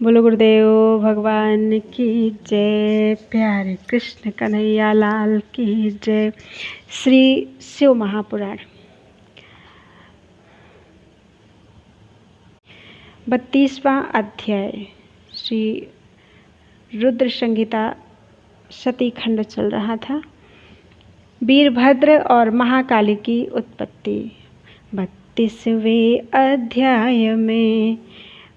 बोलो गुरुदेव भगवान की जय। प्यारे कृष्ण कन्हैया लाल की जय। श्री शिव महापुराण 32वां अध्याय श्री रुद्र संहिता सती खंड चल रहा था। वीरभद्र और महाकाली की उत्पत्ति। 32वें अध्याय में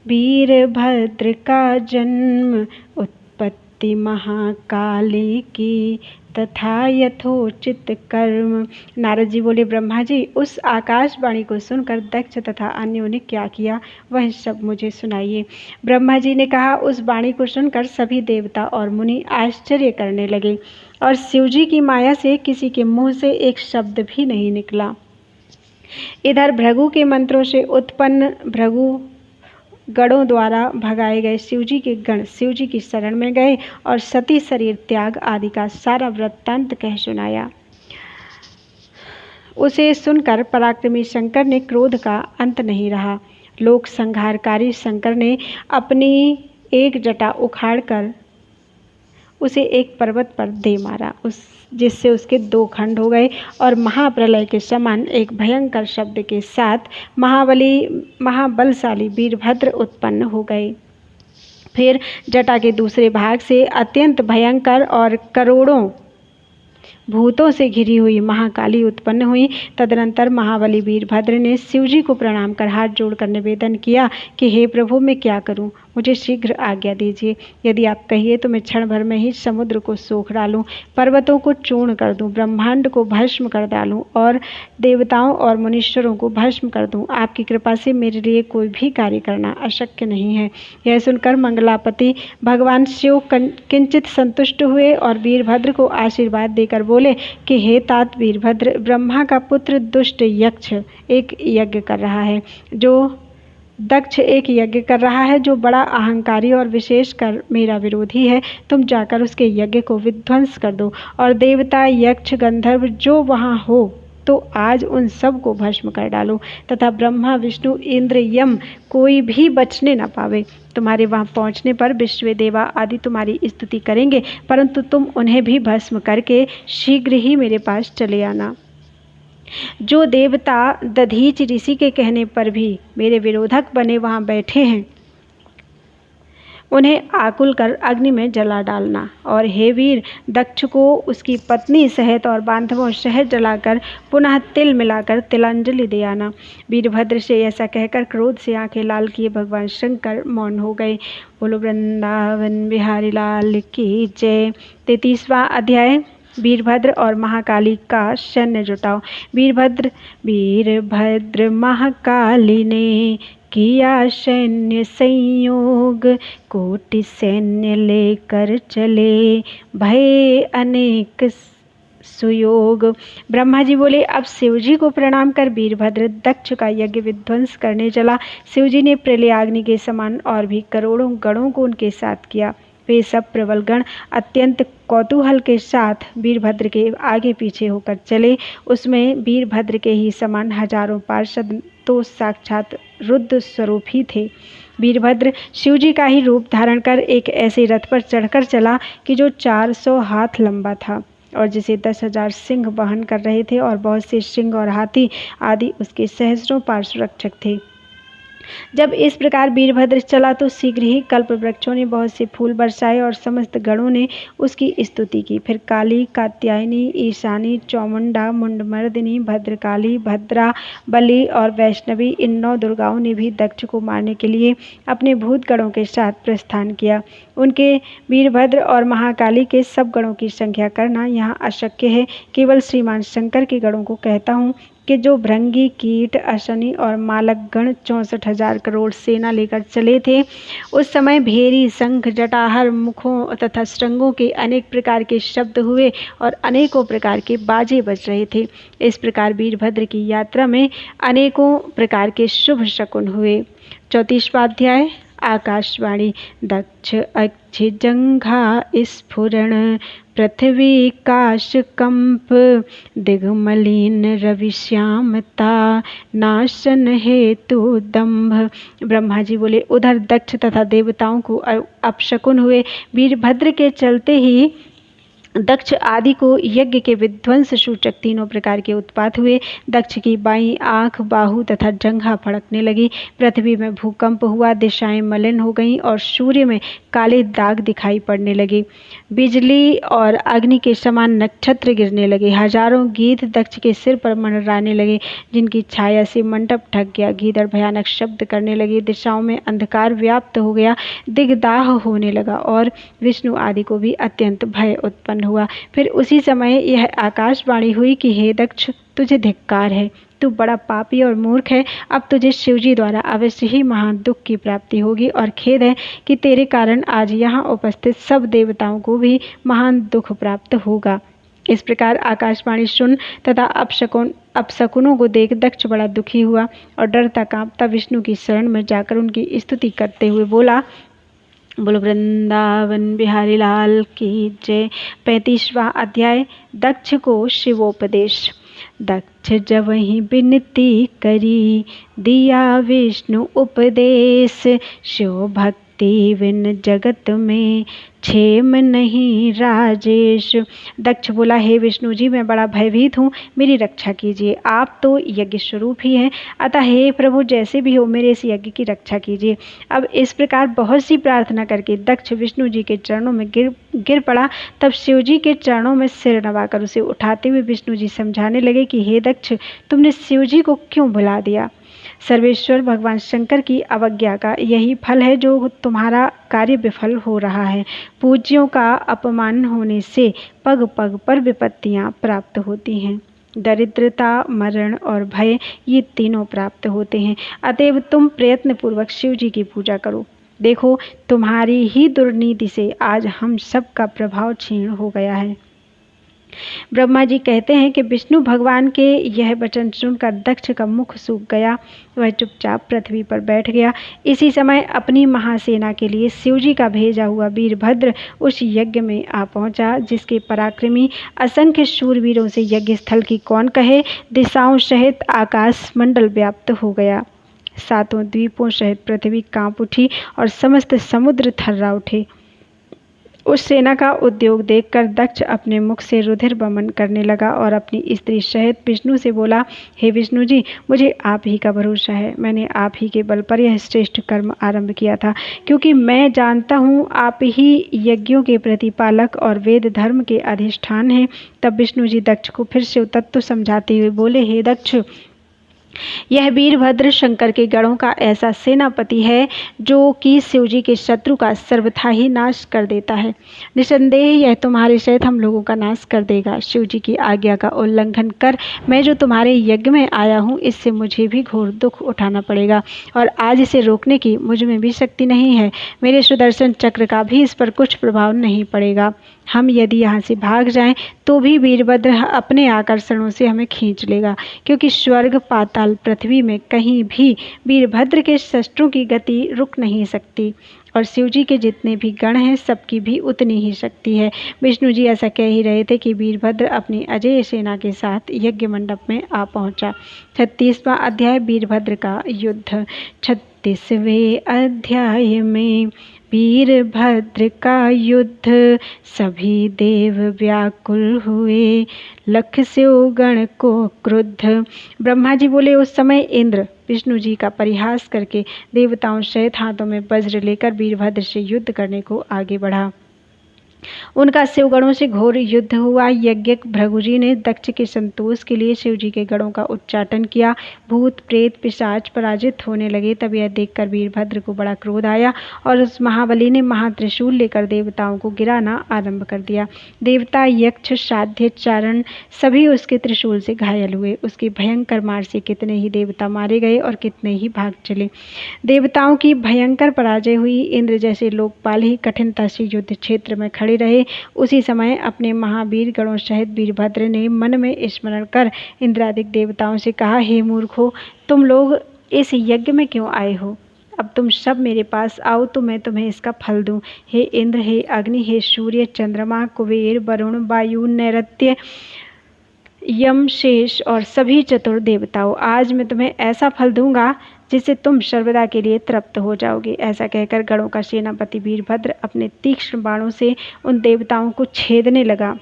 वीरभद्र का जन्म, उत्पत्ति महाकाली की तथा यथोचित कर्म। नारद जी बोले, ब्रह्मा जी, उस आकाशवाणी को सुनकर दक्ष तथा अन्यों ने क्या किया वह सब मुझे सुनाइए। ब्रह्मा जी ने कहा, उस वाणी को सुनकर सभी देवता और मुनि आश्चर्य करने लगे और शिवजी की माया से किसी के मुंह से एक शब्द भी नहीं निकला। इधर भृगु के मंत्रों से उत्पन्न भृगु गणों द्वारा भगाए गए शिवजी के गण शिवजी की शरण में गए और सती शरीर त्याग आदि का सारा वृत्तांत कह सुनाया। उसे सुनकर पराक्रमी शंकर ने क्रोध का अंत नहीं रहा। लोक संहारकारी शंकर ने अपनी एक जटा उखाड़कर उसे एक पर्वत पर दे मारा, जिससे उसके 2 खंड हो गए और महाप्रलय के समान एक भयंकर शब्द के साथ महाबलशाली वीरभद्र उत्पन्न हो गए। फिर जटा के दूसरे भाग से अत्यंत भयंकर और करोड़ों भूतों से घिरी हुई महाकाली उत्पन्न हुई। तदनंतर महाबली वीरभद्र ने शिवजी को प्रणाम कर हाथ जोड़कर निवेदन किया कि हे प्रभु, मैं क्या करूं, मुझे शीघ्र आज्ञा दीजिए। यदि आप कहिए तो मैं क्षण भर में ही समुद्र को सोख डालूं, पर्वतों को चूर्ण कर दूं, ब्रह्मांड को भस्म कर डालूं और देवताओं और मुनीश्वरों को भस्म कर दूं। आपकी कृपा से मेरे लिए कोई भी कार्य करना अशक्य नहीं है। यह सुनकर मंगलापति भगवान शिव किंचित संतुष्ट हुए और वीरभद्र को आशीर्वाद देकर बोले कि हे तात वीरभद्र, ब्रह्मा का पुत्र दुष्ट यक्ष एक यज्ञ कर रहा है जो बड़ा अहंकारी और विशेषकर मेरा विरोधी है। तुम जाकर उसके यज्ञ को विध्वंस कर दो और देवता यक्ष गंधर्व जो वहाँ हो तो आज उन सब को भस्म कर डालो तथा ब्रह्मा विष्णु इंद्र यम कोई भी बचने न पावे। तुम्हारे वहाँ पहुँचने पर विश्व देवा आदि तुम्हारी स्तुति करेंगे, परंतु तुम उन्हें भी भस्म करके शीघ्र ही मेरे पास चले आना। जो देवता दधीच ऋषि के कहने पर भी मेरे विरोधक बने वहाँ बैठे हैं, उन्हें आकुल कर अग्नि में जला डालना। और हे वीर, दक्ष को उसकी पत्नी सहित और बांधवों सहित जलाकर पुनः तिल मिलाकर तिलांजलि दे आना। वीरभद्र से ऐसा कहकर क्रोध से आंखें लाल किए भगवान शंकर मौन हो गए। बोलो वृंदावन बिहारी लाल की जय। 33वां अध्याय वीरभद्र और महाकाली का सैन्य जुटाओ। वीरभद्र महाकाली ने किया सैन्य संयोग, कोटि सैन्य लेकर चले भय अनेक सुयोग। ब्रह्मा जी बोले, अब शिवजी को प्रणाम कर वीरभद्र दक्ष का यज्ञ विध्वंस करने चला। शिवजी ने प्रलयाग्नि के समान और भी करोड़ों गणों को उनके साथ किया। वे सब प्रबल गण अत्यंत कौतूहल के साथ वीरभद्र के आगे पीछे होकर चले। उसमें वीरभद्र के ही समान हजारों पार्षद तो साक्षात रुद्र स्वरूप ही थे। वीरभद्र शिवजी का ही रूप धारण कर एक ऐसे रथ पर चढ़कर चला कि जो 400 हाथ लंबा था और जिसे 10,000 सिंह वहन कर रहे थे और बहुत से सिंह और हाथी आदि उसके सहस्रों पार्श्वरक्षक थे। जब इस प्रकार वीरभद्र चला तो शीघ्र ही कल्प वृक्षों ने बहुत से फूल बरसाए और समस्त गणों ने उसकी स्तुति की। फिर काली, कात्यायनी, ईशानी, चौमुंडा, मुंडमर्दिनी, भद्रकाली, भद्रा, बली और वैष्णवी इन 9 दुर्गाओं ने भी दक्ष को मारने के लिए अपने भूत गणों के साथ प्रस्थान किया। उनके वीरभद्र और महाकाली के सब गणों की संख्या करना यहाँ अशक्य है। केवल श्रीमान शंकर के गणों को कहता हूँ कि जो भृंगी, कीट, अशनि और मालक गण 64,000 करोड़ सेना लेकर चले थे। उस समय भेरी, शंख, जटाहर, मुखों तथा श्रृंगों के अनेक प्रकार के शब्द हुए और अनेकों प्रकार के बाजे बज रहे थे। इस प्रकार वीरभद्र की यात्रा में अनेकों प्रकार के शुभ शकुन हुए। 34वां अध्याय आकाशवाणी। दक्ष अक्ष जंघा स्फुरण, पृथ्वी काश कंप, दिग्मलीन रवि श्यामता, नाशन हेतु दंभ। ब्रह्मा जी बोले, उधर दक्ष तथा देवताओं को अपशकुन हुए। वीरभद्र के चलते ही दक्ष आदि को यज्ञ के विध्वंस सूचक तीनों प्रकार के उत्पात हुए। दक्ष की बाईं आंख, बाहु तथा जंघा फड़कने लगी। पृथ्वी में भूकंप हुआ, दिशाएं मलिन हो गईं और सूर्य में काले दाग दिखाई पड़ने लगे। बिजली और अग्नि के समान नक्षत्र गिरने लगे। हजारों गीध दक्ष के सिर पर मंडराने लगे, जिनकी छाया से मंडप ढक गया। गीदड़ भयानक शब्द करने लगे, दिशाओं में अंधकार व्याप्त हो गया, दिग्दाह होने लगा और विष्णु आदि को भी अत्यंत भय उत्पन्न हुआ। फिर उसी समय यह आकाशवाणी हुई कि हे दक्ष, तुझे धिक्कार है, तू बड़ा पापी और मूर्ख है। अब तुझे शिवजी द्वारा अवश्य ही महान दुख की प्राप्ति होगी और खेद है कि तेरे कारण आज यहाँ उपस्थित सब देवताओं को भी महान दुख प्राप्त होगा। इस प्रकार आकाशवाणी सुन तथा अपशकुनों को देख दक्ष बड़ा दुखी हुआ और डरता कांपता विष्णु की शरण में जाकर उनकी स्तुति करते हुए बोला, बोलो वृंदावन बिहारी लाल की जय। 35वां अध्याय, दक्ष को शिवोपदेश। दक्ष जब ही विनती करी, दिया विष्णु उपदेश, शिव भक्ति विन जगत में क्षेम नहीं राजेश। दक्ष बोला, हे विष्णु जी, मैं बड़ा भयभीत हूँ, मेरी रक्षा कीजिए। आप तो यज्ञ स्वरूप ही हैं, अतः हे प्रभु, जैसे भी हो मेरे इस यज्ञ की रक्षा कीजिए। अब इस प्रकार बहुत सी प्रार्थना करके दक्ष विष्णु जी के चरणों में गिर पड़ा। तब शिव जी के चरणों में सिर नवाकर उसे उठाते हुए विष्णु जी समझाने लगे कि हे दक्ष, तुमने शिव जी को क्यों भुला दिया? सर्वेश्वर भगवान शंकर की अवज्ञा का यही फल है जो तुम्हारा कार्य विफल हो रहा है। पूज्यों का अपमान होने से पग पग पर विपत्तियां प्राप्त होती हैं। दरिद्रता, मरण और भय, ये तीनों प्राप्त होते हैं। अतएव तुम प्रयत्न पूर्वक शिव जी की पूजा करो। देखो, तुम्हारी ही दुर्नीति से आज हम सब का प्रभाव क्षीण हो गया है। ब्रह्मा जी कहते हैं कि विष्णु भगवान के यह वचन सुनकर दक्ष का मुख सूख गया। वह चुपचाप पृथ्वी पर बैठ गया। इसी समय अपनी महासेना के लिए शिवजी का भेजा हुआ वीरभद्र उस यज्ञ में आ पहुंचा, जिसके पराक्रमी असंख्य शूरवीरों से यज्ञ स्थल की कौन कहे। दिशाओं सहित आकाश मंडल व्याप्त हो गया। सातों द्वीपों सहित पृथ्वी कांप उठी और समस्त समुद्र थर्रा उठे। उस सेना का उद्योग देखकर दक्ष अपने मुख से रुधिर बमन करने लगा और अपनी स्त्री सहित विष्णु से बोला, हे विष्णु जी, मुझे आप ही का भरोसा है। मैंने आप ही के बल पर यह श्रेष्ठ कर्म आरंभ किया था, क्योंकि मैं जानता हूँ आप ही यज्ञों के प्रतिपालक और वेद धर्म के अधिष्ठान हैं। तब विष्णु जी दक्ष को फिर शिव तत्व समझाते हुए बोले, हे दक्ष, यह वीरभद्र शंकर के गणों का ऐसा सेनापति है जो कि शिवजी के शत्रु का सर्वथा ही नाश कर देता है। निसंदेह यह तुम्हारे सहित हम लोगों का नाश कर देगा। शिवजी की आज्ञा का उल्लंघन कर मैं जो तुम्हारे यज्ञ में आया हूँ, इससे मुझे भी घोर दुख उठाना पड़ेगा और आज इसे रोकने की मुझ में भी शक्ति नहीं है। मेरे सुदर्शन चक्र का भी इस पर कुछ प्रभाव नहीं पड़ेगा। हम यदि यहाँ से भाग जाएं तो भी वीरभद्र अपने आकर्षणों से हमें खींच लेगा, क्योंकि स्वर्ग, पाताल, पृथ्वी में कहीं भी वीरभद्र के शस्त्रों की गति रुक नहीं सकती और शिवजी के जितने भी गण हैं सबकी भी उतनी ही शक्ति है। विष्णु जी ऐसा कह ही रहे थे कि वीरभद्र अपनी अजय सेना के साथ यज्ञ मंडप में आ पहुंचा। 36वां अध्याय, वीरभद्र का युद्ध। 36वें अध्याय में वीरभद्र का युद्ध। सभी देव व्याकुल हुए, लख शिव गण को क्रुद्ध। ब्रह्मा जी बोले, उस समय इंद्र विष्णु जी का परिहास करके देवताओं सहित हाथों में वज्र लेकर वीरभद्र से युद्ध करने को आगे बढ़ा। उनका शिवगणों से घोर युद्ध हुआ। यज्ञक भृगु जी ने दक्ष के संतोष के लिए शिव जी के गणों का उच्चाटन किया। भूत प्रेत पिशाच पराजित होने लगे। तब यह देखकर वीरभद्र को बड़ा क्रोध आया और उस महाबली ने महात्रिशूल लेकर देवताओं को गिराना आरंभ कर दिया। देवता, यक्ष, साध्य, चारण सभी उसके त्रिशूल से घायल हुए। उसके भयंकर मार से कितने ही देवता मारे गए और कितने ही भाग चले। देवताओं की भयंकर पराजय हुई। इंद्र जैसे लोकपाल ही कठिनता से युद्ध क्षेत्र में खड़े रहे। उसी समय अपने महावीर गणों सहित वीरभद्र ने मन में स्मरण कर इंद्रादिक देवताओं से कहा, हे मूर्खों, तुम लोग इस यज्ञ में क्यों आए हो? अब तुम सब मेरे पास आओ तो मैं तुम्हें इसका फल दूं। हे इंद्र, हे अग्नि, हे सूर्य, चंद्रमा, कुबेर, वरुण, वायु, नैऋत्य, यम, शेष और सभी चतुर देवताओं, आज मैं तुम्हें ऐसा फल दूंगा जिससे तुम सर्वदा के लिए तृप्त हो जाओगे। ऐसा कहकर गणों का सेनापति वीरभद्र अपने तीक्ष्ण बाणों से उन देवताओं को छेदने लगा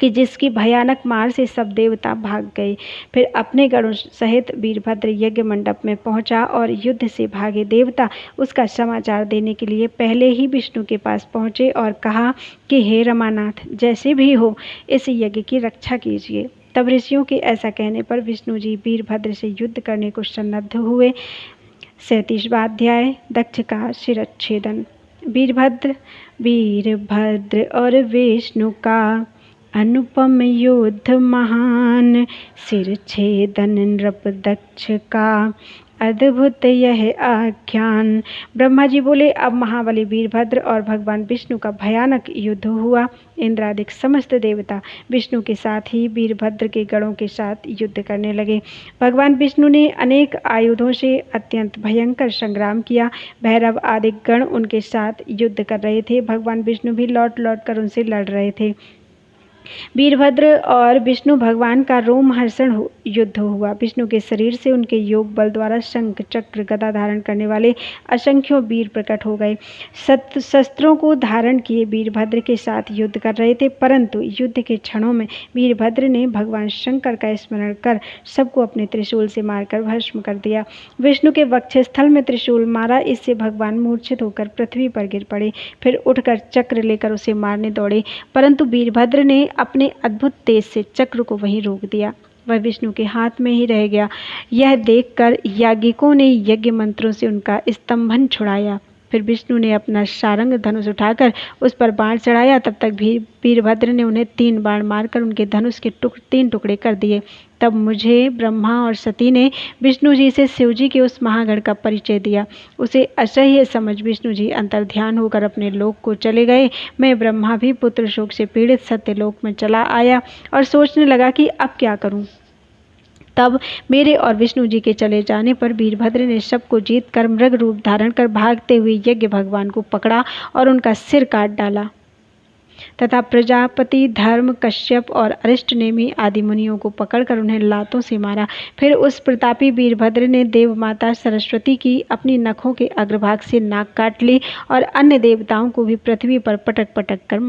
कि जिसकी भयानक मार से सब देवता भाग गए। फिर अपने गणों सहित वीरभद्र यज्ञ मंडप में पहुंचा और युद्ध से भागे देवता उसका समाचार देने के लिए पहले ही विष्णु के पास पहुंचे और कहा कि हे रमानाथ, जैसे भी हो इस यज्ञ की रक्षा कीजिए। तब ऋषियों के ऐसा कहने पर विष्णु जी वीरभद्र से युद्ध करने को सन्नद्ध हुए। 37वां अध्याय, दक्ष का शिरच्छेदन। वीरभद्र और विष्णु का अनुपम युद्ध महान, सिर छेदन नृप दक्ष का अद्भुत यह आख्यान। ब्रह्मा जी बोले, अब महाबली वीरभद्र और भगवान विष्णु का भयानक युद्ध हुआ। इंद्रादिक समस्त देवता विष्णु के साथ ही वीरभद्र के गणों के साथ युद्ध करने लगे। भगवान विष्णु ने अनेक आयुधों से अत्यंत भयंकर संग्राम किया। भैरव आदि गण उनके साथ युद्ध कर रहे थे। भगवान विष्णु भी लौट लौट कर उनसे लड़ रहे थे। वीरभद्र और विष्णु भगवान का रोमहर्षण युद्ध हुआ। विष्णु के शरीर से उनके योग बल द्वारा शंख, चक्र, गदा धारण करने वाले असंख्यों वीर प्रकट हो गए। शस्त्रों को धारण किए वीरभद्र के साथ युद्ध कर रहे थे, परंतु युद्ध के क्षणों में वीरभद्र ने भगवान शंकर का स्मरण कर सबको अपने त्रिशूल से मारकर भस्म कर दिया। विष्णु के वक्षस्थल में त्रिशूल मारा, इससे भगवान मूर्छित होकर पृथ्वी पर गिर पड़े। फिर उठकर चक्र लेकर उसे मारने दौड़े, परंतु वीरभद्र ने अपने अद्भुत तेज से चक्र को वहीं रोक दिया। वह विष्णु के हाथ में ही रह गया। यह देखकर याज्ञिकों ने यज्ञ मंत्रों से उनका स्तंभन छुड़ाया। फिर विष्णु ने अपना सारंग धनुष उठाकर उस पर बाण चढ़ाया। तब तक भी वीरभद्र ने उन्हें 3 बाण मारकर उनके धनुष के 3 टुकड़े कर दिए। तब मुझे ब्रह्मा और सती ने विष्णु जी से शिव जी के उस महागण का परिचय दिया। उसे असह्य समझ विष्णु जी अंतर्ध्यान होकर अपने लोक को चले गए। मैं ब्रह्मा भी पुत्र शोक से पीड़ित सत्यलोक में चला आया और सोचने लगा कि अब क्या करूं। तब मेरे और विष्णु जी के चले जाने पर वीरभद्र ने सबको जीत कर मृग रूप धारण कर भागते हुए यज्ञ भगवान को पकड़ा और उनका सिर काट डाला तथा प्रजापति, धर्म, कश्यप और अरिष्टनेमि आदि मुनियों को पकड़कर उन्हें लातों से मारा। फिर उस प्रतापी वीरभद्र ने देव माता सरस्वती की अपनी नखों के अग्रभाग से नाक काट ली और अन्य देवताओं को भी पृथ्वी पर पटक पटक कर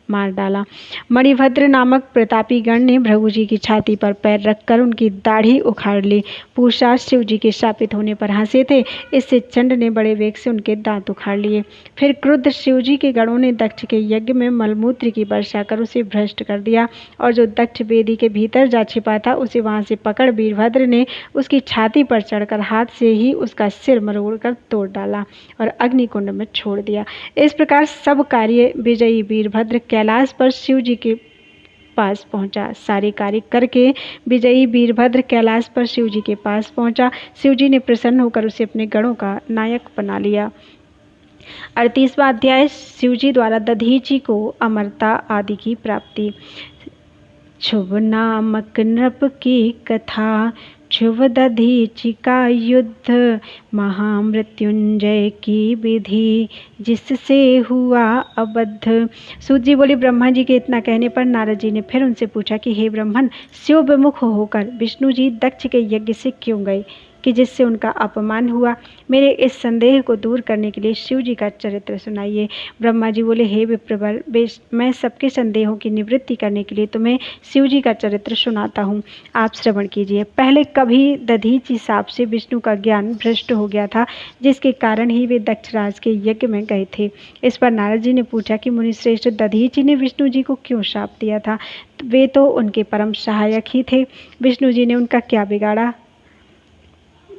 मार डाला। मणिभद्र नामक प्रतापी गण ने भृगु जी की छाती पर पैर रखकर उनकी दाढ़ी उखाड़ ली। पूषा शिव जी के शापित होने पर हंसे थे, इससे चंड ने बड़े वेग से उनके दांत उखाड़ लिए। फिर क्रुद्ध शिव जी के गणों ने दक्ष के यज्ञ में मलमूत्र की वर्षा कर उसे भ्रष्ट कर दिया और जो दक्ष वेदी के भीतर जा छिपा था उसे वहां से पकड़ वीरभद्र ने उसकी छाती पर चढ़कर हाथ से ही उसका सिर मरोड़ कर तोड़ डाला और अग्निकुंड में छोड़ दिया। इस प्रकार सब कार्य विजयी वीरभद्र कैलाश पर शिव जी के पास पहुंचा। सारे कार्य करके विजयी वीरभद्र कैलाश पर शिव जी के पास पहुंचा। शिव जी ने प्रसन्न होकर उसे अपने गणों का नायक बना लिया। 38वां अध्याय, शिव जी द्वारा दधीचि को अमरता आदि की प्राप्ति। शुभ नामक नृप की कथा, शुभ दधीचि का युद्ध, महामृत्युंजय की विधि, जिससे हुआ अबद्ध। सूत जी बोले, ब्रह्मा जी के इतना कहने पर नारद जी ने फिर उनसे पूछा कि हे ब्राह्मण, शिव विमुख होकर विष्णु जी दक्ष के यज्ञ से क्यों गए कि जिससे उनका अपमान हुआ? मेरे इस संदेह को दूर करने के लिए शिव जी का चरित्र सुनाइए। ब्रह्मा जी बोले, हे विप्रवर, मैं सबके संदेहों की निवृत्ति करने के लिए तुम्हें शिव जी का चरित्र सुनाता हूँ, आप श्रवण कीजिए। पहले कभी दधीचि साप से विष्णु का ज्ञान भ्रष्ट हो गया था, जिसके कारण ही वे दक्षराज के यज्ञ में गए थे। इस पर नारद जी ने पूछा कि मुनिश्रेष्ठ, दधीचि ने विष्णु जी को क्यों शाप दिया था? वे तो उनके परम सहायक ही थे। विष्णु जी ने उनका क्या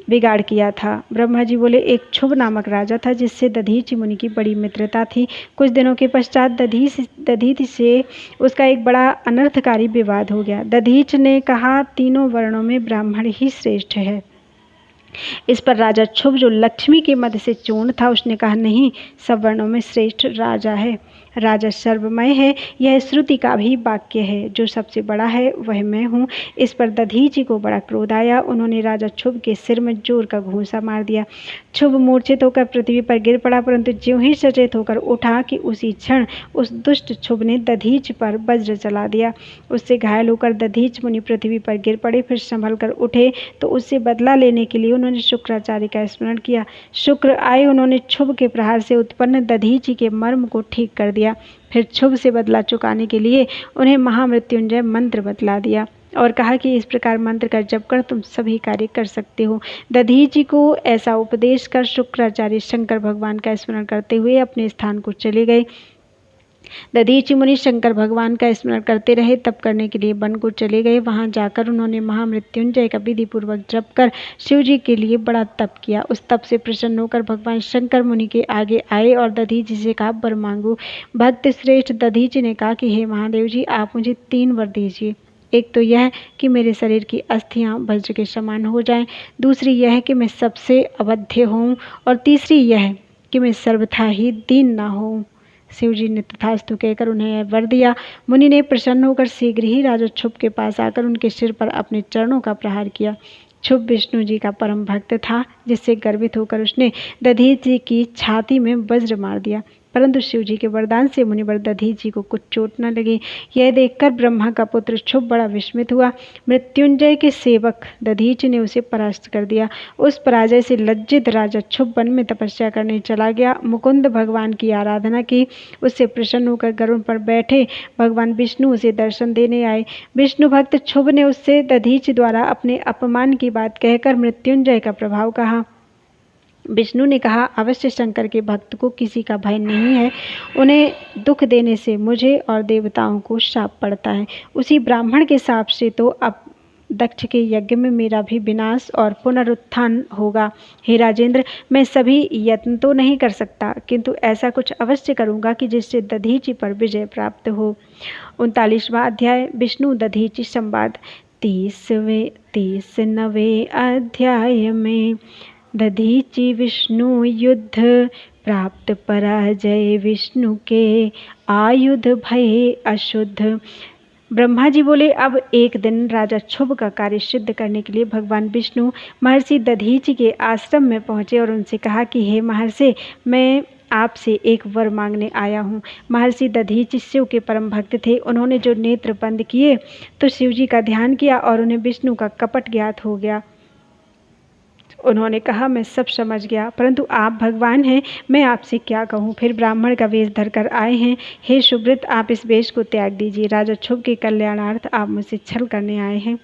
बिगाड़ किया था? ब्रह्मा जी बोले, एक शुभ नामक राजा था जिससे दधीचि मुनि की बड़ी मित्रता थी। कुछ दिनों के पश्चात दधीचि से उसका एक बड़ा अनर्थकारी विवाद हो गया। दधीचि ने कहा, तीनों वर्णों में ब्राह्मण ही श्रेष्ठ है। इस पर राजा क्षुब्ध, जो लक्ष्मी के मद से चूर्ण था, उसने कहा, नहीं, सब वर्णों में श्रेष्ठ राजा है, राजा सर्वमय है, यह श्रुति का भी वाक्य है, जो सबसे बड़ा है वह मैं हूँ। इस पर दधीचि को बड़ा क्रोध आया। उन्होंने राजा क्षुब्ध के सिर में जोर का घूंसा मार दिया। क्षुब्ध मूर्छित होकर पृथ्वी पर गिर पड़ा, परंतु ज्यों ही सचेत होकर उठा कि उसी क्षण उस दुष्ट क्षुब्ध ने दधीच पर वज्र चला दिया। उससे घायल होकर दधीच मुनि पृथ्वी पर गिर पड़े। फिर संभल कर उठे तो उससे बदला लेने के लिए उन्होंने शुक्राचार्य का स्मरण किया। शुक्र आए, उन्होंने क्षुब्ध के प्रहार से उत्पन्न दधीचि के मर्म को ठीक कर दिया। फिर क्षुब्ध से बदला चुकाने के लिए उन्हें महामृत्युंजय मंत्र बतला दिया और कहा कि इस प्रकार मंत्र का जप कर तुम सभी कार्य कर सकते हो। दधीचि को ऐसा उपदेश कर शुक्राचार्य शंकर भगवान का स्मरण करते हुए अपने स्थान को चले गए। दधीचि मुनि शंकर भगवान का स्मरण करते रहे। तप करने के लिए वन को चले गए। वहां जाकर उन्होंने महामृत्युंजय का विधि पूर्वक जप कर शिव जी के लिए बड़ा तप किया। उस तप से प्रसन्न होकर भगवान शंकर मुनि के आगे आए और दधीचि से कहा, वर मांगो। भक्त श्रेष्ठ दधीचि ने कहा कि हे महादेव जी, आप मुझे 3 वर दीजिए। एक तो यह कि मेरे शरीर की अस्थियां वज्र के समान हो जाएं, दूसरी यह कि मैं सबसे अवध्य हूँ, और तीसरी यह कि मैं सर्वथा ही दीन न हूँ। शिवजी ने तथास्तु कहकर उन्हें वर दिया। मुनि ने प्रसन्न होकर शीघ्र ही राजा क्षुब्ध के पास आकर उनके सिर पर अपने चरणों का प्रहार किया। क्षुब्ध विष्णु जी का परम भक्त था, जिससे गर्वित होकर उसने दधीचि की छाती में वज्र मार दिया, परंतु शिवजी के वरदान से मुनिवर दधीचि को कुछ चोट न लगी। यह देखकर ब्रह्मा का पुत्र क्षुब्ध बड़ा विस्मित हुआ। मृत्युंजय के सेवक दधीचि ने उसे परास्त कर दिया। उस पराजय से लज्जित राजा क्षुब्ध वन में तपस्या करने चला गया। मुकुंद भगवान की आराधना की। उससे प्रसन्न होकर गरुड़ पर बैठे भगवान विष्णु उसे दर्शन देने आए। विष्णु भक्त क्षुब्ध ने उससे दधीचि द्वारा अपने अपमान की बात कहकर मृत्युंजय का प्रभाव कहा। विष्णु ने कहा, अवश्य शंकर के भक्त को किसी का भय नहीं है, उन्हें दुख देने से मुझे और देवताओं को शाप पड़ता है। उसी ब्राह्मण के शाप से तो अब दक्ष के यज्ञ में मेरा भी विनाश और पुनरुत्थान होगा। हे राजेंद्र, मैं सभी यत्न तो नहीं कर सकता, किंतु ऐसा कुछ अवश्य करूंगा कि जिससे दधीचि पर विजय प्राप्त हो। 39वां अध्याय विष्णु दधीचि संवाद। 39वें अध्याय में दधीचि विष्णु युद्ध प्राप्त पराजय विष्णु के आयुध भय अशुद्ध। ब्रह्मा जी बोले, अब एक दिन राजा क्षुब्ध का कार्य सिद्ध करने के लिए भगवान विष्णु महर्षि दधीचि के आश्रम में पहुंचे और उनसे कहा कि हे महर्षि, मैं आपसे एक वर मांगने आया हूँ। महर्षि दधीचि शिव के परम भक्त थे। उन्होंने जो नेत्र बंद किए तो शिव जी का ध्यान किया और उन्हें विष्णु का कपट ज्ञात हो गया। उन्होंने कहा, मैं सब समझ गया, परंतु आप भगवान हैं, मैं आपसे क्या कहूँ। फिर ब्राह्मण का वेश धरकर आए हैं। हे सुब्रत, आप इस वेश को त्याग दीजिए। राजा क्षुब्ध के कल्याणार्थ आप मुझसे छल करने आए हैं।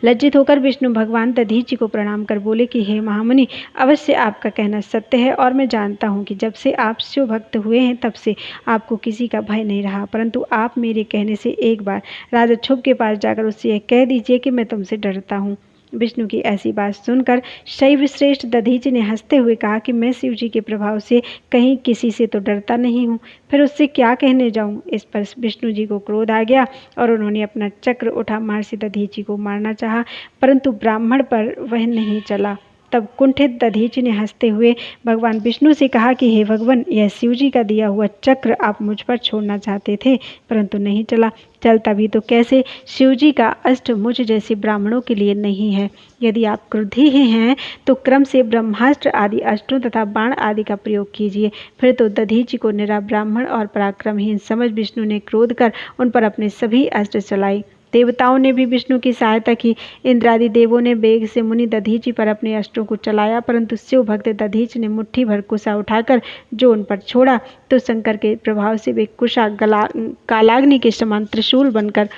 लज्जित होकर विष्णु भगवान दधीचि को प्रणाम कर बोले कि हे महामुनि, अवश्य आपका कहना सत्य है और मैं जानता हूँ कि जब से आप शिव भक्त हुए हैं तब से आपको किसी का भय नहीं रहा, परंतु आप मेरे कहने से एक बार राजा क्षुब्ध के पास जाकर उससे यह कह दीजिए कि मैं तुमसे डरता हूँ। विष्णु की ऐसी बात सुनकर शैव श्रेष्ठ दधीचि ने हंसते हुए कहा कि मैं शिव जी के प्रभाव से कहीं किसी से तो डरता नहीं हूँ, फिर उससे क्या कहने जाऊँ। इस पर विष्णु जी को क्रोध आ गया और उन्होंने अपना चक्र उठा महर्षि दधीचि को मारना चाहा, परंतु ब्राह्मण पर वह नहीं चला। तब कुंठित दधीचि ने हंसते हुए भगवान विष्णु से कहा कि हे भगवान, यह शिव जी का दिया हुआ चक्र आप मुझ पर छोड़ना चाहते थे, परंतु नहीं चला। चलता भी तो कैसे? शिव जी का अष्ट मुझ जैसे ब्राह्मणों के लिए नहीं है। यदि आप क्रोधी ही हैं तो क्रम से ब्रह्मास्त्र आदि अस्त्रों तथा बाण आदि का प्रयोग कीजिए। फिर तो दधीचि को निरा ब्राह्मण और पराक्रमहीन समझ विष्णु ने क्रोध कर उन पर अपने सभी अस्त्र चलाई। देवताओं ने भी विष्णु की सहायता की। इंद्रादि देवों ने वेग से मुनि दधीचि पर अपने अस्त्रों को चलाया, परंतु शिव भक्त दधीचि ने मुट्ठी भर कुशा उठाकर जो उन पर छोड़ा तो शंकर के प्रभाव से वे कुशा कालाग्नि के समान त्रिशूल बनकर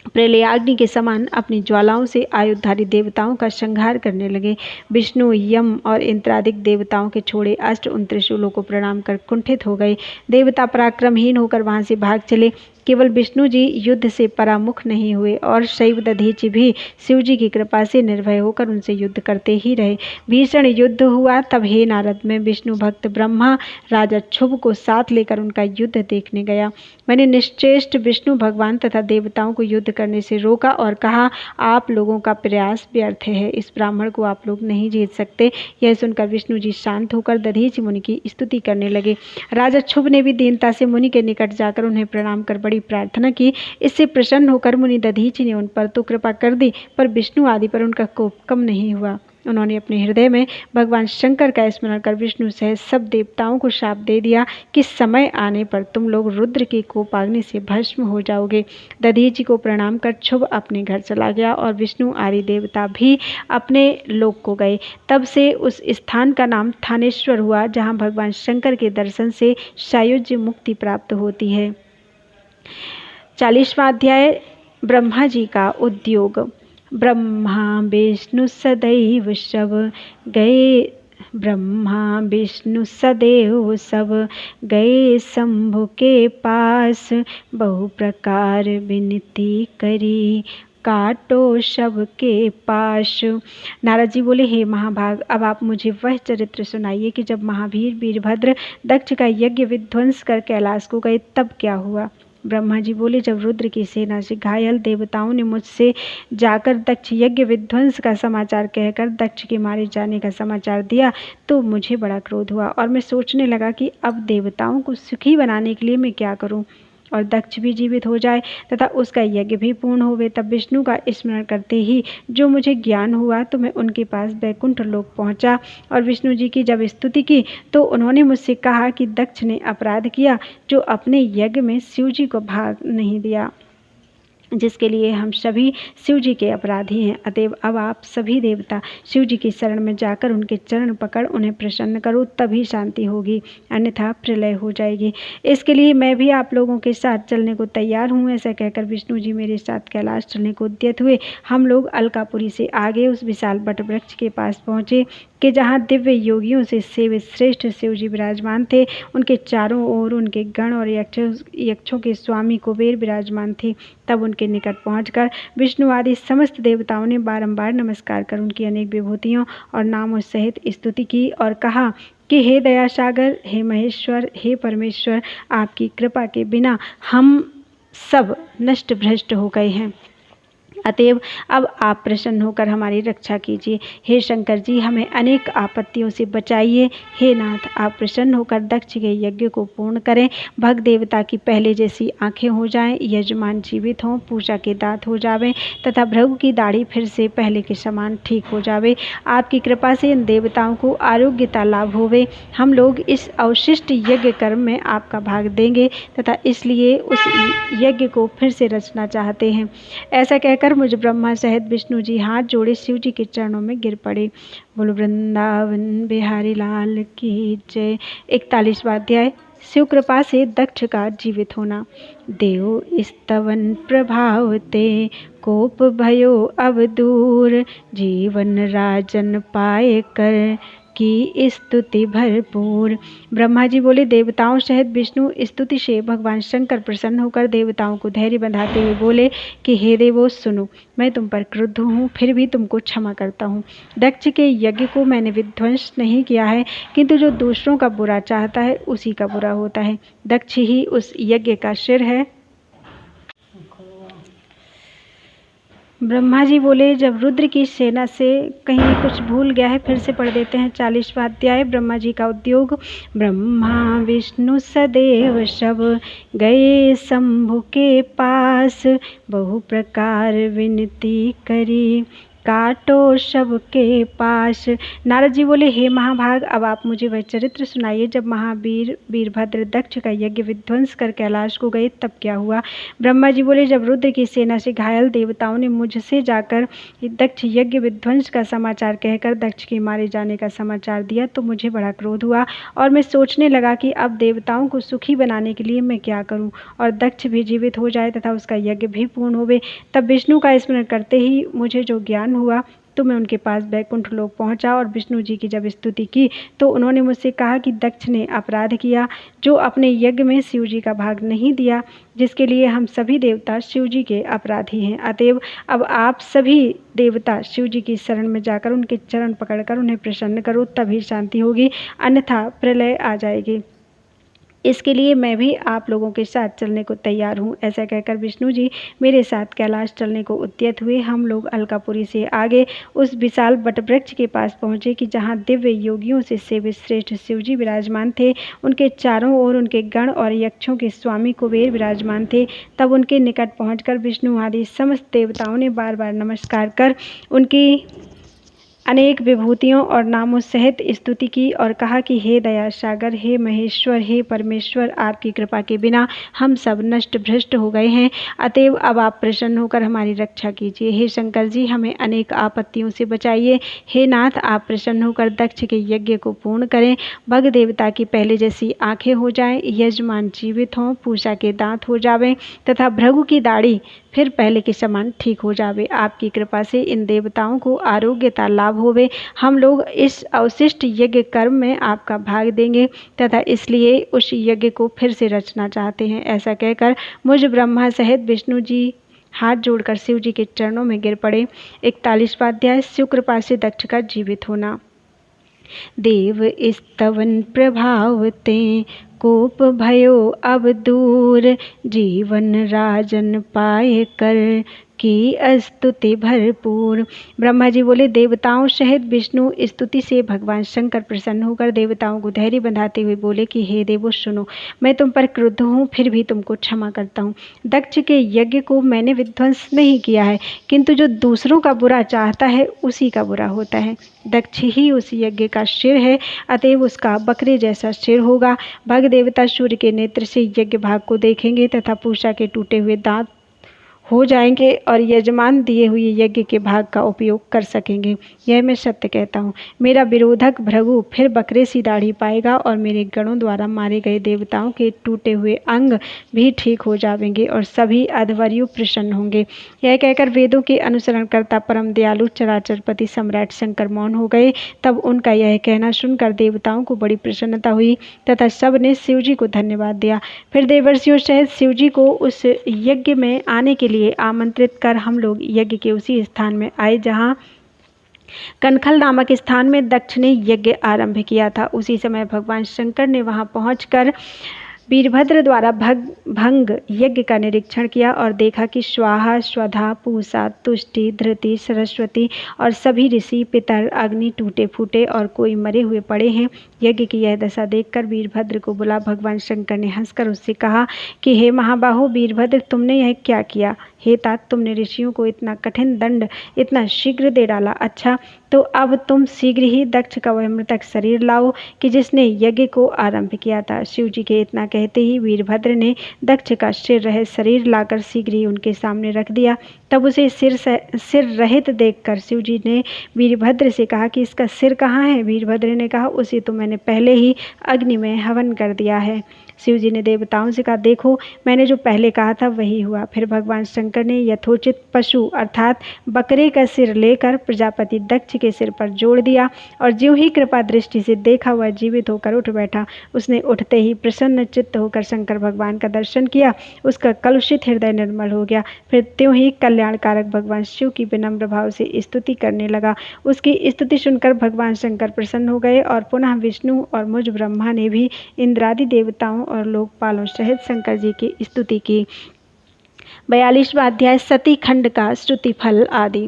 प्रलयाग्नि के समान अपनी ज्वालाओं से आयुधारी देवताओं का संहार करने लगे। विष्णु, यम और इंद्रादिक देवताओं के छोड़े अस्त्र उन त्रिशूलों को प्रणाम कर कुंठित हो गए। देवता पराक्रमहीन होकर वहां से भाग चले। केवल विष्णु जी युद्ध से परामुख नहीं हुए और शैव दधीचि भी शिव जी की कृपा से निर्भय होकर उनसे युद्ध करते ही रहे। भीषण युद्ध हुआ तब हे नारद, मैं विष्णु भक्त ब्रह्मा राजा शुभ को साथ लेकर उनका युद्ध देखने गया। मैंने निश्चेष्ट विष्णु भगवान तथा देवताओं को युद्ध करने से रोका और कहा, आप लोगों का प्रयास व्यर्थ है, इस ब्राह्मण को आप लोग नहीं जीत सकते। यह सुनकर विष्णु जी शांत होकर दधीचि मुनि की स्तुति करने लगे। राजा शुभ ने भी दीनता से मुनि के निकट जाकर उन्हें प्रणाम कर बड़ी प्रार्थना की। इससे प्रसन्न होकर मुनि दधीचि ने उन पर तो कृपा कर दी, पर विष्णु आदि पर उनका कोप कम नहीं हुआ। उन्होंने अपने हृदय में भगवान शंकर का स्मरण कर विष्णु सहित सब देवताओं को शाप दे दिया कि समय आने पर तुम लोग रुद्र की कोपाग्नि से भस्म हो जाओगे। दधीचि को प्रणाम कर शुभ अपने घर चला गया और विष्णु आदि देवता भी अपने लोक को गए। तब से उस स्थान का नाम थानेश्वर हुआ, जहाँ भगवान शंकर के दर्शन से सायुज्य मुक्ति प्राप्त होती है। 40वां अध्याय ब्रह्मा जी का उद्योग। ब्रह्मा विष्णु सदैव सब गए, ब्रह्मा विष्णु सदैव सब गए शंभु के पास, बहु प्रकार विनती करी काटो सबके पास। नारद जी बोले, हे महाभाग, अब आप मुझे वह चरित्र सुनाइए कि जब महावीर वीरभद्र दक्ष का यज्ञ विध्वंस कर कैलाश को गए तब क्या हुआ। ब्रह्मा जी बोले, जब रुद्र की सेना से घायल देवताओं ने मुझसे जाकर दक्ष यज्ञ विध्वंस का समाचार कहकर दक्ष के मारे जाने का समाचार दिया तो मुझे बड़ा क्रोध हुआ और मैं सोचने लगा कि अब देवताओं को सुखी बनाने के लिए मैं क्या करूं और दक्ष भी जीवित हो जाए तथा उसका यज्ञ भी पूर्ण होवे। तब विष्णु का स्मरण करते ही जो मुझे ज्ञान हुआ तो मैं उनके पास बैकुंठ लोक पहुंचा और विष्णु जी की जब स्तुति की तो उन्होंने मुझसे कहा कि दक्ष ने अपराध किया जो अपने यज्ञ में शिव जी को भाग नहीं दिया, जिसके लिए हम सभी शिव जी के अपराधी हैं। अतएव अब आप सभी देवता शिव जी की शरण में जाकर उनके चरण पकड़ उन्हें प्रसन्न करो, तभी शांति होगी, अन्यथा प्रलय हो जाएगी। इसके लिए मैं भी आप लोगों के साथ चलने को तैयार हूँ। ऐसा कहकर विष्णु जी मेरे साथ कैलाश चलने को उद्यत हुए। हम लोग अलकापुरी से आगे उस विशाल बट वृक्ष के पास पहुँचे कि जहाँ दिव्य योगियों से सेवित श्रेष्ठ शिव जी विराजमान थे। उनके चारों ओर उनके गण और यक्षों के स्वामी कुबेर विराजमान थे। तब उनके निकट पहुंचकर विष्णु आदि समस्त देवताओं ने बारंबार नमस्कार कर उनकी अनेक विभूतियों और नामों सहित स्तुति की और कहा कि हे दयासागर, हे महेश्वर, हे परमेश्वर, आपकी कृपा के बिना हम सब नष्ट भ्रष्ट हो गए हैं। अतएव अब आप प्रसन्न होकर हमारी रक्षा कीजिए। हे शंकर जी, हमें अनेक आपत्तियों से बचाइए। हे नाथ, आप प्रसन्न होकर दक्ष के यज्ञ को पूर्ण करें। भग देवता की पहले जैसी आंखें हो जाएं, यजमान जीवित हों, पूजा के दांत हो जावें तथा भृगु की दाढ़ी फिर से पहले के समान ठीक हो जावे। आपकी कृपा से इन देवताओं को आरोग्यता लाभ होवे। हम लोग इस अवशिष्ट यज्ञ कर्म में आपका भाग देंगे तथा इसलिए उस यज्ञ को फिर से रचना चाहते हैं। ऐसा कहकर मुझ ब्रह्मा सहित विष्णु जी हाथ जोड़े शिव जी के चरणों में गिर पड़े। बोलो वृंदावन बिहारी लाल की जय। 41वां अध्याय शिव कृपा से दक्ष का जीवित होना। देव स्तवन प्रभाव ते कोप भयो अब दूर, जीवन राजन पाए कर की स्तुति भरपूर। ब्रह्मा जी बोले, देवताओं सहित विष्णु स्तुति से भगवान शंकर प्रसन्न होकर देवताओं को धैर्य बंधाते हुए बोले कि हे देवो सुनो, मैं तुम पर क्रुद्ध हूँ, फिर भी तुमको क्षमा करता हूँ। दक्ष के यज्ञ को मैंने विध्वंस नहीं किया है, किंतु जो दूसरों का बुरा चाहता है उसी का बुरा होता है। दक्ष ही उस यज्ञ का सिर है। ब्रह्मा जी बोले, जब रुद्र की सेना से कहीं कुछ भूल गया है फिर से पढ़ देते हैं। 40वां अध्याय ब्रह्मा जी का उद्योग। ब्रह्मा विष्णु सदैव सब गए शंभु के पास, बहु प्रकार विनती करी काटो सबके पास। नारद जी बोले, हे महाभाग, अब आप मुझे वह चरित्र सुनाइए जब महावीर वीरभद्र दक्ष का यज्ञ विध्वंस कर कैलाश को गए तब क्या हुआ। ब्रह्मा जी बोले, जब रुद्र की सेना से घायल देवताओं ने मुझसे जाकर दक्ष यज्ञ विध्वंस का समाचार कहकर दक्ष के मारे जाने का समाचार दिया तो मुझे बड़ा क्रोध हुआ और मैं सोचने लगा कि अब देवताओं को सुखी बनाने के लिए मैं क्या करूं और दक्ष भी जीवित हो जाए तथा उसका यज्ञ भी पूर्ण होवे। तब विष्णु का स्मरण करते ही मुझे जो ज्ञान हुआ तो मैं उनके पास बैकुंठ लोक पहुंचा और विष्णु जी की जब स्तुति की तो उन्होंने मुझसे कहा कि दक्ष ने अपराध किया जो अपने यज्ञ में शिव जी का भाग नहीं दिया, जिसके लिए हम सभी देवता शिव जी के अपराधी हैं। अतएव अब आप सभी देवता शिव जी की शरण में जाकर उनके चरण पकड़कर उन्हें प्रसन्न करो, तभी शांति होगी, अन्यथा प्रलय आ जाएगी। इसके लिए मैं भी आप लोगों के साथ चलने को तैयार हूँ। ऐसा कहकर विष्णु जी मेरे साथ कैलाश चलने को उद्यत हुए। हम लोग अलकापुरी से आगे उस विशाल वटवृक्ष के पास पहुँचे कि जहाँ दिव्य योगियों से सेवित श्रेष्ठ शिव जी विराजमान थे। उनके चारों ओर उनके गण और यक्षों के स्वामी कुबेर विराजमान थे। तब उनके निकट पहुँचकर विष्णु आदि समस्त देवताओं ने बार बार नमस्कार कर उनकी अनेक विभूतियों और नामों सहित स्तुति की और कहा कि हे दया सागर, हे महेश्वर, हे परमेश्वर, आपकी कृपा के बिना हम सब नष्ट भ्रष्ट हो गए हैं। अतएव अब आप प्रसन्न होकर हमारी रक्षा कीजिए। हे शंकर जी, हमें अनेक आपत्तियों से बचाइए। हे नाथ, आप प्रसन्न होकर दक्ष के यज्ञ को पूर्ण करें। भग देवता की पहले जैसी आंखें हो जाएं, यजमान जीवित हों, पूषा के दांत हो जावें तथा भृगु की दाढ़ी फिर पहले के समान ठीक हो जावे। आपकी कृपा से इन देवताओं को आरोग्यता लाभ होवे। हम लोग इस अवशिष्ट यज्ञ कर्म में आपका भाग देंगे तथा इसलिए उस यज्ञ को फिर से रचना चाहते हैं। ऐसा कहकर मुझ ब्रह्मा सहित विष्णु जी हाथ जोड़कर शिव जी के चरणों में गिर पड़े। 41वां अध्याय, शिव कृपा से दक्ष का जीवित होना। देव स्तवन प्रभावते कोप भयो अब दूर, जीवन राजन पाए कर की स्तुति भरपूर। ब्रह्मा जी बोले, देवताओं सहित विष्णु स्तुति से भगवान शंकर प्रसन्न होकर देवताओं को धैर्य बंधाते हुए बोले कि हे देवो सुनो, मैं तुम पर क्रुद्ध हूँ, फिर भी तुमको क्षमा करता हूँ। दक्ष के यज्ञ को मैंने विध्वंस नहीं किया है, किंतु जो दूसरों का बुरा चाहता है उसी का बुरा होता है। दक्ष ही उस यज्ञ का सिर है, अतएव उसका बकरे जैसा सिर होगा। भग देवता सूर्य के नेत्र से यज्ञ भाग को देखेंगे तथा पूषा के टूटे हुए दांत हो जाएंगे और यजमान दिए हुए यज्ञ के भाग का उपयोग कर सकेंगे। यह मैं सत्य कहता हूँ। मेरा विरोधक भृगु फिर बकरे सी दाढ़ी पाएगा और मेरे गणों द्वारा मारे गए देवताओं के टूटे हुए अंग भी ठीक हो जाएंगे और सभी अध्वर्यु प्रसन्न होंगे। यह कहकर वेदों के अनुसरण करता परम दयालु चराचरपति सम्राट शंकर मौन हो गए। तब उनका यह कहना सुनकर देवताओं को बड़ी प्रसन्नता हुई तथा सब ने शिव जी को धन्यवाद दिया। फिर देवर्षियों सहित शिव जी को उस यज्ञ में आने के लिए आमंत्रित कर हम लोग यज्ञ के उसी स्थान में आए जहाँ कनखल नामक स्थान में दक्ष ने यज्ञ आरंभ किया था। उसी समय भगवान शंकर ने वहां पहुंचकर वीरभद्र द्वारा भंग यज्ञ का निरीक्षण किया और देखा कि स्वाहा, स्वधा, पूषा, तुष्टि, धृति, सरस्वती और सभी ऋषि पितर अग्नि टूटे फूटे और कोई मरे हुए पड़े हैं। यज्ञ की यह दशा देखकर वीरभद्र को बुला भगवान शंकर ने हंसकर उससे कहा कि हे महाबाहो वीरभद्र, तुमने यह क्या किया? हे तात, तुमने ऋषियों को इतना कठिन दंड इतना शीघ्र दे डाला। अच्छा, तो अब तुम शीघ्र ही दक्ष का वह मृतक शरीर लाओ कि जिसने यज्ञ को आरंभ किया था। शिव जी के इतना कहते ही वीरभद्र ने दक्ष का सिर रहित शरीर लाकर शीघ्र ही उनके सामने रख दिया। तब उसे सिर रहित देखकर शिव जी ने वीरभद्र से कहा कि इसका सिर कहाँ है? वीरभद्र ने कहा, उसे तो मैंने पहले ही अग्नि में हवन कर दिया है। शिव जी ने देवताओं से कहा, देखो, मैंने जो पहले कहा था वही हुआ। फिर भगवान शंकर ने यथोचित पशु अर्थात बकरे का सिर लेकर प्रजापति दक्ष के सिर पर जोड़ दिया और ज्यों ही कृपा दृष्टि से देखा वह जीवित होकर उठ बैठा। उसने उठते ही प्रसन्न चित्त होकर शंकर भगवान का दर्शन किया। उसका कलुषित हृदय निर्मल हो गया। फिर त्यों ही कल्याणकारक भगवान शिव की विनम्र भाव से स्तुति करने लगा। उसकी स्तुति सुनकर भगवान शंकर प्रसन्न हो गए और पुनः विष्णु और मुझ ब्रह्मा ने भी इंद्रादि देवताओं और लोकपालों सहित शंकर जी की स्तुति की। 42वां अध्याय, सती खंड का स्तुति फल आदि।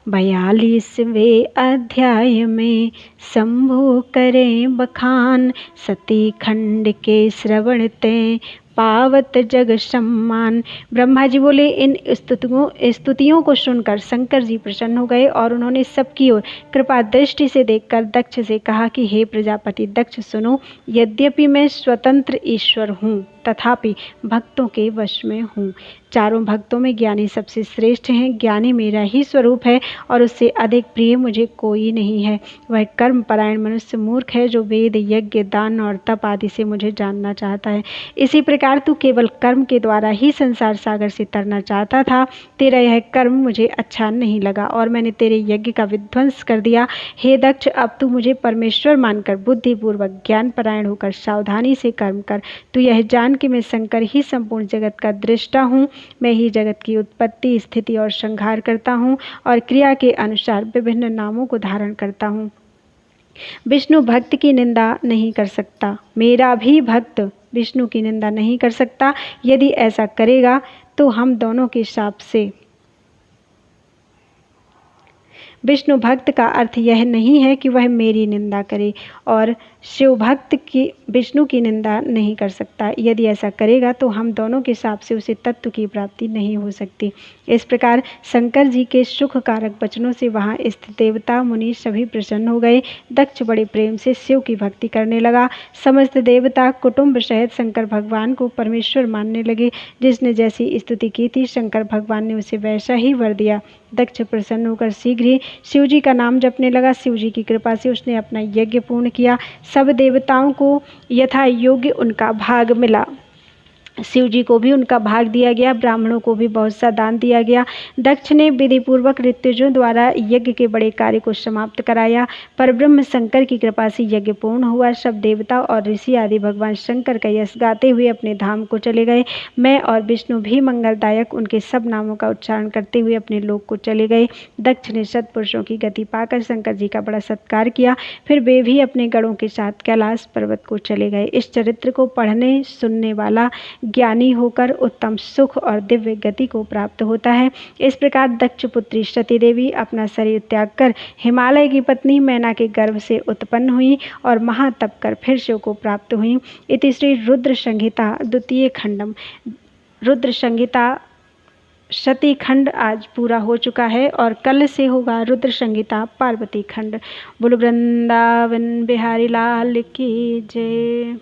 42वें अध्याय में शंभु करें बखान, सती खंड के श्रवण ते पावत जग सम्मान। ब्रह्मा जी बोले, इन स्तुतियों को सुनकर शंकर जी प्रसन्न हो गए और उन्होंने सबकी ओर कृपा दृष्टि से देखकर दक्ष से कहा कि हे प्रजापति दक्ष, सुनो, यद्यपि मैं स्वतंत्र ईश्वर हूँ तथापि भक्तों के वश में हूँ। चारों भक्तों में ज्ञानी सबसे श्रेष्ठ हैं। ज्ञानी मेरा ही स्वरूप है और उससे अधिक प्रिय मुझे कोई नहीं है। वह कर्मपरायण मनुष्य मूर्ख है जो वेद, यज्ञ, दान और तप आदि से मुझे जानना चाहता है। इसी प्रकार तू केवल कर्म के द्वारा ही संसार सागर से तरना चाहता था। तेरा यह कर्म मुझे अच्छा नहीं लगा और मैंने तेरे यज्ञ का विध्वंस कर दिया। हे दक्ष, अब तू मुझे परमेश्वर मानकर बुद्धिपूर्वक ज्ञानपरायण होकर सावधानी से कर्म कर। तू यह जान कि मैं शंकर ही संपूर्ण जगत का दृष्टा हूँ। मैं ही जगत की उत्पत्ति, स्थिति और संहार करता हूँ और क्रिया के अनुसार विभिन्न नामों को धारण करता हूँ। विष्णु भक्त की निंदा नहीं कर सकता। मेरा भी भक्त विष्णु की निंदा नहीं कर सकता। यदि ऐसा करेगा तो हम दोनों के शाप से। विष्णु भक्त का अर्थ यह नहीं है कि वह मेरी निंदा करे और शिव भक्त की विष्णु की निंदा नहीं कर सकता। यदि ऐसा करेगा तो हम दोनों के हिसाब से उसे तत्व की प्राप्ति नहीं हो सकती। इस प्रकार शंकर जी के सुख कारक वचनों से वहाँ स्थित देवता मुनि सभी प्रसन्न हो गए। दक्ष बड़े प्रेम से शिव की भक्ति करने लगा। समस्त देवता कुटुंब सहित शंकर भगवान को परमेश्वर मानने लगे। जिसने जैसी स्तुति की थी शंकर भगवान ने उसे वैसा ही वर दिया। दक्ष प्रसन्न होकर शीघ्र ही शिव जी का नाम जपने लगा। शिव जी की कृपा से उसने अपना यज्ञ पूर्ण किया। सब देवताओं को यथा योग्य उनका भाग मिला। शिव जी को भी उनका भाग दिया गया। ब्राह्मणों को भी बहुत सा दान दिया गया। दक्ष ने विधिपूर्वक ऋत्विजों द्वारा यज्ञ के बड़े कार्य को समाप्त कराया। पर ब्रह्म शंकर की कृपा से यज्ञ पूर्ण हुआ। सब देवता और ऋषि आदि भगवान शंकर का यश गाते हुए अपने धाम को चले गए। मैं और विष्णु भी मंगलदायक उनके सब नामों का उच्चारण करते हुए अपने लोक को चले गए। दक्ष ने सत्पुरुषों की गति पाकर शंकर जी का बड़ा सत्कार किया। फिर वे भी अपने गणों के साथ कैलाश पर्वत को चले गए। इस चरित्र को पढ़ने सुनने वाला ज्ञानी होकर उत्तम सुख और दिव्य गति को प्राप्त होता है। इस प्रकार दक्ष पुत्री सती देवी अपना शरीर त्याग कर हिमालय की पत्नी मैना के गर्भ से उत्पन्न हुई और महातप कर फिर शिव को प्राप्त हुई। इति श्री रुद्र संहिता द्वितीय खंडम। रुद्र संहिता सती खंड आज पूरा हो चुका है और कल से होगा रुद्र संहिता पार्वती खंड। बोलो वृंदावन बिहारी लाल की जय।